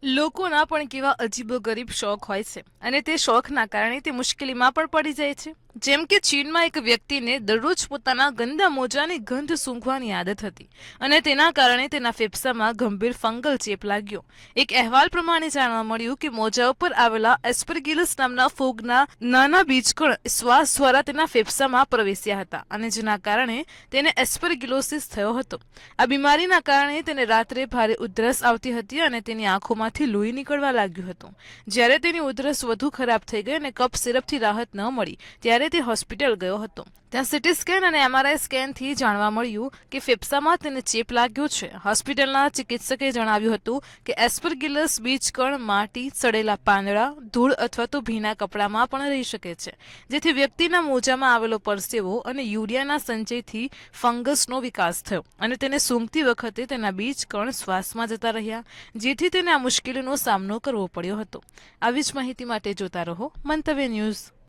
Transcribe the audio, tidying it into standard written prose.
લોકોના પણ કેવા અજીબોગરીબ શોખ હોય છે અને તે શોખના કારણે તે મુશ્કેલીમાં પણ પડી જાય છે. જેમ કે ચીનમાં એક વ્યક્તિને દરરોજ પોતાના ગંદા મોજાની ગંધ સૂંઘવાની આદત હતી અને તેના કારણે તેના ફેફસામાં ગંભીર ફંગલ ચેપ લાગ્યો. એક અહેવાલ પ્રમાણે જાણવા મળ્યું કે મોજા ઉપર આવેલા એસ્પરગિલસ નામના ફૂગના નાના બીજકણ શ્વાસ દ્વારા તેના ફેફસામાં પ્રવેશ્યા હતા અને જેના કારણે તેને એસ્પરગિલોસિસ થયો હતો. આ બીમારીના કારણે તેને રાત્રે ભારે ઉધરસ આવતી હતી અને તેની આંખોમાંથી લોહી નીકળવા લાગ્યું હતું. જ્યારે તેની ઉધરસ વધુ ખરાબ થઈ ગઈ અને કફ સિરપથી રાહત ન મળી ત્યારે તે હોસ્પિટલ ગયો હતો. ત્યાં સીટી સ્કેન અને MRI સ્કેનથી જાણવા મળ્યું કે ફેફસામાં તેને ચેપ લાગ્યો છે. હોસ્પિટલના ચિકિત્સકે જણાવ્યું હતું કે એસ્પરગિલસ બીજકણ માટી, સડેલા પાંદડા, ધૂળ અથવા તો ભીના કપડામાં પણ રહી શકે છે, જેથી વ્યક્તિના મોજામાં આવેલો પરસેવો અને યુરિયાના સંચયથી ફંગસનો વિકાસ થયો અને તેને સૂંઘતી વખતે તેના બીજકણ શ્વાસમાં જતા રહ્યા, જેથી તેને આ મુશ્કેલીનો સામનો કરવો પડ્યો હતો. આવી જ માહિતી માટે જોતા રહો મંતવ્ય ન્યૂઝ.